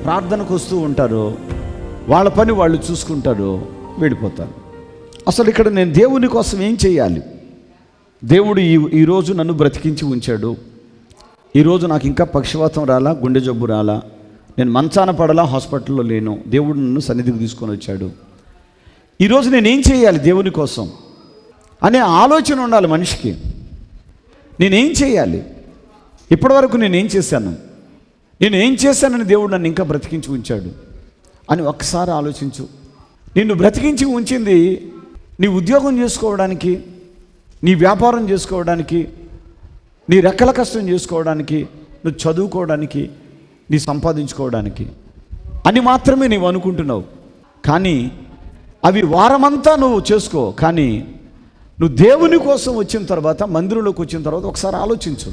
ప్రార్థనకు వస్తూ ఉంటారో వాళ్ళ పని వాళ్ళు చూసుకుంటారో వెళ్ళిపోతారు. అసలు ఇక్కడ నేను దేవుని కోసం ఏం చేయాలి? దేవుడు ఈరోజు నన్ను బ్రతికించి ఉంచాడు. ఈరోజు నాకు ఇంకా పక్షవాతం రాలా, గుండె జబ్బు రాలా, నేను మంచాన పడలా, హాస్పిటల్లో లేను, దేవుడు నన్ను సన్నిధికి తీసుకొని వచ్చాడు. ఈరోజు నేనేం చేయాలి దేవుని కోసం అనే ఆలోచన ఉండాలి మనిషికి. నేనేం చేయాలి? ఇప్పటివరకు నేనేం చేశాను? నేనేం చేశానని దేవుడు నన్ను ఇంకా బ్రతికించి ఉంచాడు అని ఒక్కసారి ఆలోచించు. నిన్ను బ్రతికించి ఉంచింది నీ ఉద్యోగం చేసుకోవడానికి, నీ వ్యాపారం చేసుకోవడానికి, నీ రెక్కల కష్టం చేసుకోవడానికి, నువ్వు చదువుకోవడానికి, నీ సంపాదించుకోవడానికి అని మాత్రమే నీవు అనుకుంటున్నావు. కానీ అవి వారమంతా నువ్వు చేసుకో. కానీ నువ్వు దేవుని కోసం వచ్చిన తర్వాత, మందిరంలోకి వచ్చిన తర్వాత ఒకసారి ఆలోచించు.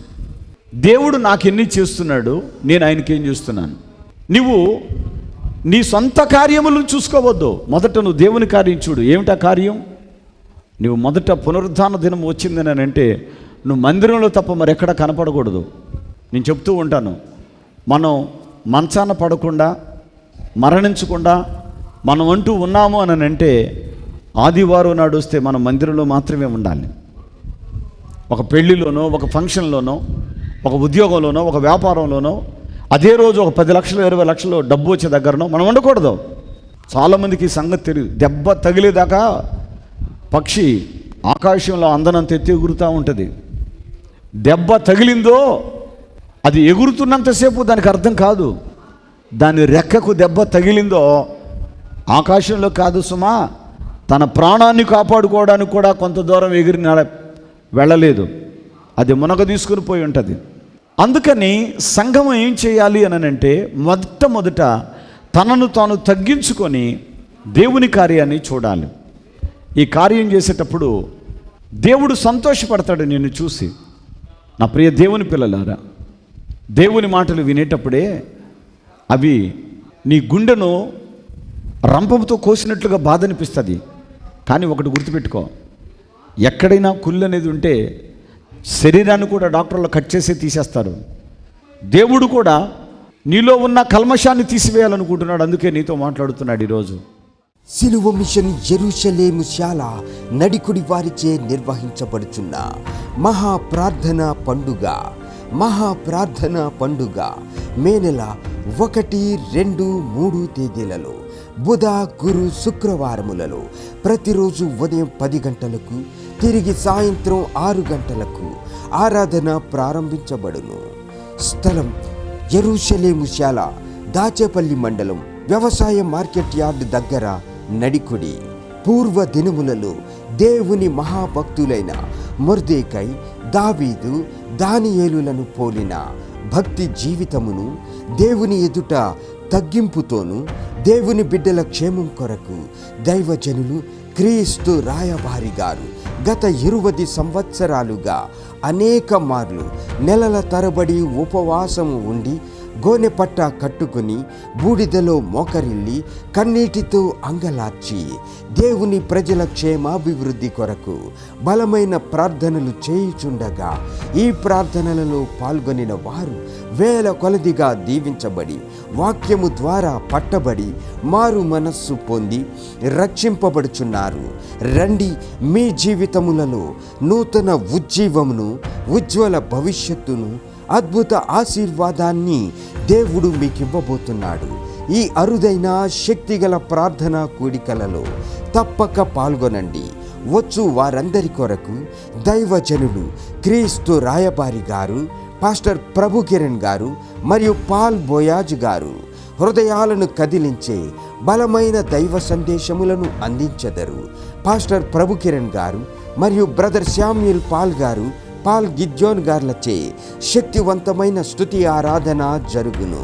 దేవుడు నాకు ఎన్ని చేస్తున్నాడు, నేను ఆయనకి ఏం చేస్తున్నాను? నువ్వు నీ సొంత కార్యములను చూసుకోవద్దు. మొదట నువ్వు దేవుని కార్యం చూడు. ఏమిటా కార్యం? నువ్వు మొదట పునరుద్ధాన దినం వచ్చిందని అంటే నువ్వు మందిరంలో తప్ప మరెక్కడ కనపడకూడదు. నేను చెప్తూ ఉంటాను, మనం మంచాన పడకుండా, మరణించకుండా మనం అంటూ ఉన్నాము అని అంటే ఆదివారం నాడు వస్తే మనం మందిరంలో మాత్రమే ఉండాలి. ఒక పెళ్లిలోనో, ఒక ఫంక్షన్లోనో, ఒక ఉద్యోగంలోనో, ఒక వ్యాపారంలోనో, అదే రోజు ఒక 10 లక్షలు 20 లక్షలు డబ్బు వచ్చే దగ్గరనో మనం ఉండకూడదు. చాలామందికి ఈ సంగతి తెలియదు. దెబ్బ తగిలేదాకా పక్షి ఆకాశంలో అందనంత ఎత్తి ఎగురుతూ ఉంటుంది. దెబ్బ తగిలిందో అది ఎగురుతున్నంతసేపు దానికి అర్థం కాదు. దాని రెక్కకు దెబ్బ తగిలిందో ఆకాశంలో కాదు సుమా, తన ప్రాణాన్ని కాపాడుకోవడానికి కూడా కొంత దూరం ఎగిరి వెళ్ళలేదు. అది మునగ తీసుకుని పోయి ఉంటుంది. అందుకని సంఘం ఏం చేయాలి అని అంటే మొదట తనను తాను తగ్గించుకొని దేవుని కార్యాన్ని చూడాలి. ఈ కార్యం చేసేటప్పుడు దేవుడు సంతోషపడతాడు నిన్ను చూసి. నా ప్రియ దేవుని పిల్లలారా, దేవుని మాటలు వినేటప్పుడే అవి నీ గుండెను రంపంతో కోసినట్లుగా బాధ అనిపిస్తుంది. కానీ ఒకటి గుర్తుపెట్టుకో, ఎక్కడైనా కుళ్ళు అనేది ఉంటే శరీరాన్ని కూడా డాక్టర్లు కట్ చేసి తీసేస్తారు. దేవుడు కూడా నీలో ఉన్న కల్మషాన్ని తీసివేయాలనుకుంటున్నాడు. అందుకే నీతో మాట్లాడుతున్నాడు ఈరోజు. సిలువ మిషన్ యెరూషలేము శాల నడికుడి వారిచే నిర్వహించబడుచున్న మహాప్రార్థన పండుగ మే నెల 1, 2, 3 తేదీలలో బుధ, గురు, శుక్రవారములలో ప్రతిరోజు ఉదయం 10 గంటలకు తిరిగి సాయంత్రం 6 గంటలకు ఆరాధన ప్రారంభించబడును. స్థలం యెరూషలేము శాల, దాచేపల్లి మండలం, వ్యవసాయ మార్కెట్ యార్డ్ దగ్గర, నడికుడి. పూర్వ దినములలో దేవుని మహాభక్తులైన మొర్దెకై, దావీదు, దానియేలులను పోలిన భక్తి జీవితమును, దేవుని ఎదుట తగ్గింపుతోను, దేవుని బిడ్డల క్షేమం కొరకు దైవజనులు క్రీస్తు రాయబారి గారు గత 20 సంవత్సరాలుగా అనేక మార్లు నెలల తరబడి ఉపవాసము ఉండి, గోనె పట్ట కట్టుకుని, బూడిదలో మోకరిల్లి, కన్నీటితో అంగలార్చి దేవుని ప్రజల క్షేమాభివృద్ధి కొరకు బలమైన ప్రార్థనలు చేయుచుండగా, ఈ ప్రార్థనలలో పాల్గొనిన వారు వేల కొలదిగా దీవించబడి, వాక్యము ద్వారా పట్టబడి, మారు మనస్సు పొంది రక్షింపబడుచున్నారు. రండి, మీ జీవితములలో నూతన ఉజ్జీవమును, ఉజ్వల భవిష్యత్తును, అద్భుత ఆశీర్వాదాన్ని దేవుడు మీకివ్వబోతున్నాడు. ఈ అరుదైన శక్తిగల ప్రార్థనా కూడికలలో తప్పక పాల్గొనండి. వచ్చు వారందరి కొరకు దైవజనులు క్రీస్తు రాయబారి గారు, పాస్టర్ ప్రభు కిరణ్ గారు మరియు పాల్ బోయాజ్ గారు హృదయాలను కదిలించే బలమైన దైవ సందేశములను అందించెదరు. పాస్టర్ ప్రభు కిరణ్ గారు మరియు బ్రదర్ శామ్యూల్ పాల్ గారు, పాల్ గిద్యోన్ గార్లచే శక్తివంతమైన స్తుతి ఆరాధన జరుగును.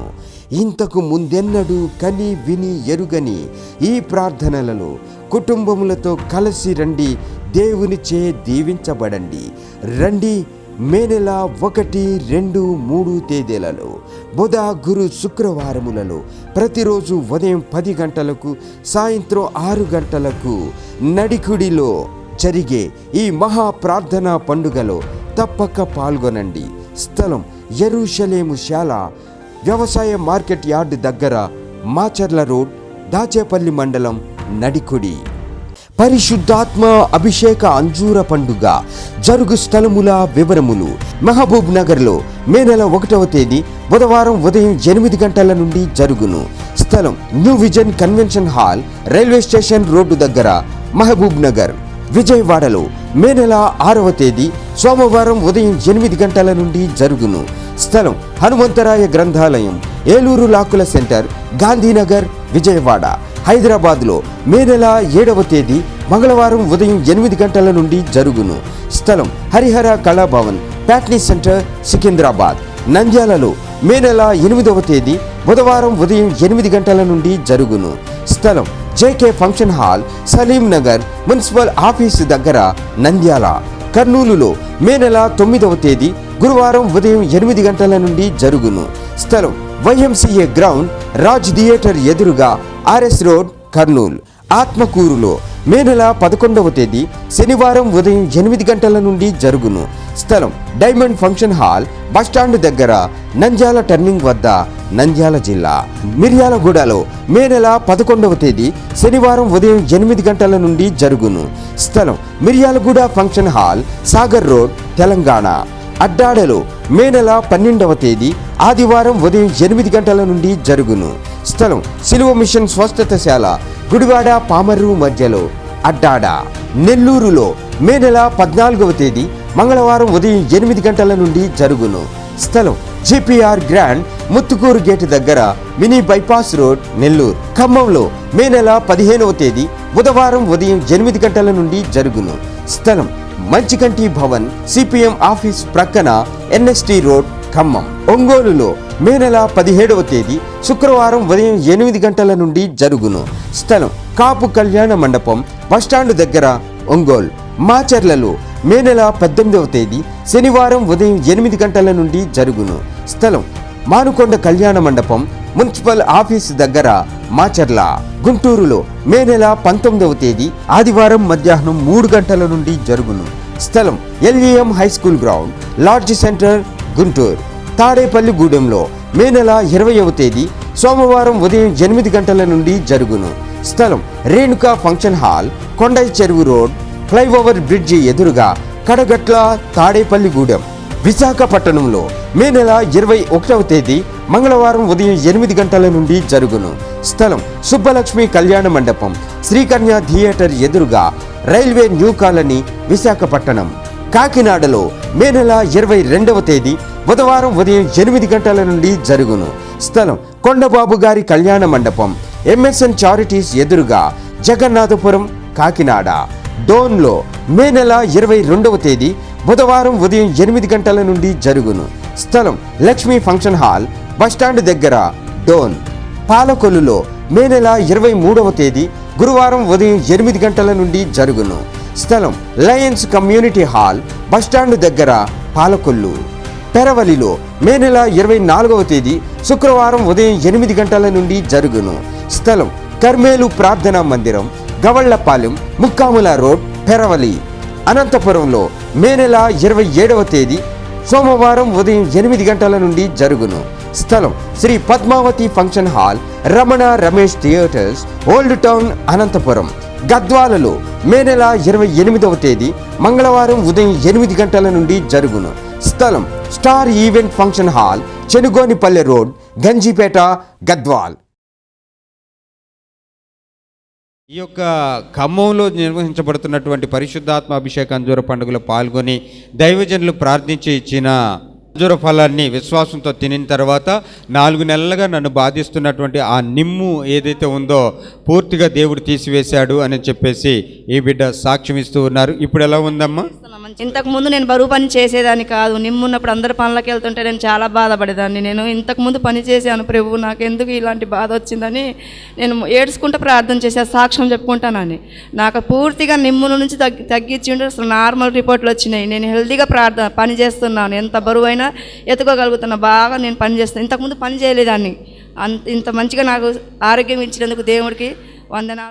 ఇంతకు ముందెన్నడూ కని విని ఎరుగని ఈ ప్రార్థనలలో కుటుంబములతో కలిసి రండి, దేవునిచే దీవించబడండి. రండి, మే నెల 1, 2, 3 తేదీలలో బుధ, గురు, శుక్రవారములలో ప్రతిరోజు ఉదయం 10 గంటలకు సాయంత్రం 6 గంటలకు నడికుడిలో జరిగే ఈ మహా ప్రార్థనా పండుగలో తప్పక పాల్గొనండి. స్థలం యెరూషలేము శాల, వ్యవసాయ మార్కెట్ యార్డ్ దగ్గర, మాచర్ల రోడ్, దాచేపల్లి మండలం, నడికుడి. పరిశుద్ధాత్మ అభిషేక అంజూర పండుగ జరుగు స్థలముల వివరములు. మహబూబ్ నగర్లో మే నెల 1వ తేదీ బుధవారం ఉదయం 8 గంటల నుండి జరుగును. స్థలం new vision convention hall, railway station road దగ్గర, మహబూబ్ నగర్. విజయవాడలో మే నెల 6వ తేదీ సోమవారం ఉదయం 8 గంటల నుండి జరుగును. స్థలం హనుమంతరాయ గ్రంథాలయం, ఏలూరు లాకుల సెంటర్, గాంధీనగర్, విజయవాడ. హైదరాబాద్లో మే నెల 7వ తేదీ మంగళవారం ఉదయం 8 గంటల నుండి జరుగును. స్థలం హరిహర కళాభవన్, ప్యాట్నీ సెంటర్, సికింద్రాబాద్. నంద్యాలలో మే నెల 8వ తేదీ బుధవారం ఉదయం 8 గంటల నుండి జరుగును. స్థలం JK function hall, Salim Nagar, municipal office దగ్గర, నంద్యాల. కర్నూలులో మే నెల 9వ తేదీ గురువారం ఉదయం 8 గంటల నుండి జరుగును. స్థలం YMCA గ్రౌండ్, రాజ్ థియేటర్ ఎదురుగా, RS రోడ్, కర్నూలు. ఆత్మకూరులో మే నెల 11వ తేదీ శనివారం ఉదయం 8 గంటల నుండి జరుగును. స్థలం డైమండ్ ఫంక్షన్ హాల్, బస్టాండ్ దగ్గర, నంద్యాల టర్నింగ్ వద్ద, నంద్యాల జిల్లా. మిర్యాలగూడలో మే నెల 11వ తేదీ శనివారం ఉదయం 8 గంటల నుండి జరుగును. స్థలం Miryalaguda function hall, Sagar road, Telangana. అడ్డాడలో మే నెల 12వ తేదీ ఆదివారం ఉదయం 8 గంటల నుండి జరుగును. స్థలం సిలువ మిషన్ స్వస్థతశాల, గుడివాడ పామర్రు మధ్యలో, అడ్డాడ. నెల్లూరులో మే నెల 14వ తేదీ మంగళవారం ఉదయం 8 గంటల నుండి జరుగును. స్థలం GPR గ్రాండ్, ముత్తుకూరు గేటు దగ్గర, మినీ బైపాస్ రోడ్, నెల్లూరు. ఖమ్మంలో మే నెల 15వ తేదీ బుధవారం ఉదయం 8 గంటల నుండి జరుగును. స్థలం మంచికంటి భవన్, CPM ఆఫీస్ ప్రక్కన, NST రోడ్, ఖమ్మం. ఒంగోలులో మే నెల 17వ తేదీ శుక్రవారం ఉదయం 8 గంటల నుండి జరుగును. స్థలం కాపు కళ్యాణ మండపం, బస్టాండ్ దగ్గర, ఒంగోలు. మాచర్లలో మే నెల 18వ తేదీ శనివారం ఉదయం 8 గంటల నుండి జరుగును. స్థలం మానుకొండ కళ్యాణ మండపం, మున్సిపల్ ఆఫీస్ దగ్గర, మాచర్ల. గుంటూరులో మే నెల 19వ తేదీ ఆదివారం మధ్యాహ్నం 3 గంటల నుండి జరుగును. స్థలం LVM high school ground, lodge centre, Guntur. తాడేపల్లిగూడెంలో మే నెల 20వ తేదీ సోమవారం ఉదయం 8 గంటల నుండి జరుగును. స్థలం రేణుకా ఫంక్షన్ హాల్, కొండై చెరువు రోడ్, ఫ్లైఓవర్ బ్రిడ్జి ఎదురుగా, కడగట్ల, తాడేపల్లిగూడెం. విశాఖపట్నంలో మే నెల 21వ తేదీ మంగళవారం ఉదయం 8 గంటల నుండి జరుగును. స్థలం సుబ్బలక్ష్మి కళ్యాణ మండపం, శ్రీకన్య థియేటర్ ఎదురుగా, రైల్వే న్యూ కాలనీ, విశాఖపట్నం. కాకినాడలో మే నెల 22వ తేదీ బుధవారం ఉదయం 8 గంటల నుండి జరుగును. స్థలం కొండబాబు గారి కళ్యాణ మండపం, MSN చారిటీస్ ఎదురుగా, జగన్నాథపురం, కాకినాడ. డోన్లో మే నెల 22వ తేదీ బుధవారం ఉదయం 8 గంటల నుండి జరుగును. స్థలం లక్ష్మీ ఫంక్షన్ హాల్, బస్టాండ్ దగ్గర, డోన్. పాలకొల్లులో మే నెల 23వ తేదీ గురువారం ఉదయం 8 గంటల నుండి జరుగును. స్థలం లయన్స్ కమ్యూనిటీ హాల్, బస్టాండ్ దగ్గర, పాలకొల్లు. పెరవలిలో మే నెల 24వ తేదీ శుక్రవారం ఉదయం 8 గంటల నుండి జరుగును. స్థలం కర్మేలు ప్రార్థనా మందిరం, గవళ్లపాలెం, ముక్కాముల రోడ్, పెరవలి. అనంతపురంలో మే నెల 27వ తేదీ సోమవారం ఉదయం 8 గంటల నుండి జరుగును. స్థలం Sri Padmavathi function hall, Ramana Ramesh theatres, old town, Anantapur. గద్వాలలో మే నెల 28వ తేదీ మంగళవారం ఉదయం 8 గంటల నుండి జరుగును. స్థలం star event function hall, Chenugonipalle road, Ganjipeta, Gadwal. ఈ యొక్క ఖమ్మంలో నిర్వహించబడుతున్నటువంటి పరిశుద్ధాత్మ అభిషేక అంజూర పండుగలో పాల్గొని దైవజనులు ప్రార్థించి ఇచ్చిన అంజూర ఫలాన్ని విశ్వాసంతో తినిన తర్వాత 4 నెలలుగా నన్ను బాధిస్తున్నటువంటి ఆ నిమ్ము ఏదైతే ఉందో పూర్తిగా దేవుడు తీసివేశాడు అని చెప్పేసి ఈ బిడ్డ సాక్ష్యం ఇస్తూ ఉన్నారు. ఇప్పుడు ఎలా ఉందమ్మా? ఇంతకు ముందు నేను బరువు పని చేసేదాన్ని కాదు. నిమ్మున్నప్పుడు అందరు పనులకు వెళ్తుంటే నేను చాలా బాధపడేదాన్ని. నేను ఇంతకు ముందు పని చేశాను, ప్రభు నాకు ఎందుకు ఇలాంటి బాధ వచ్చిందని నేను ఏడ్చుకుంటూ ప్రార్థన చేసే సాక్ష్యం చెప్పుకుంటానని. నాకు పూర్తిగా నిమ్ముల నుంచి తగ్గించి ఉంటే అసలు నార్మల్ రిపోర్ట్లు వచ్చినాయి. నేను హెల్తీగా పని చేస్తున్నాను, ఎంత బరువు అయినా ఎత్తుకోగలుగుతున్నా, బాగా నేను పని చేస్తాను. ఇంతకుముందు పని చేయలేదాన్ని. ఇంత మంచిగా నాకు ఆరోగ్యం ఇచ్చినందుకు దేవుడికి వందనాలు.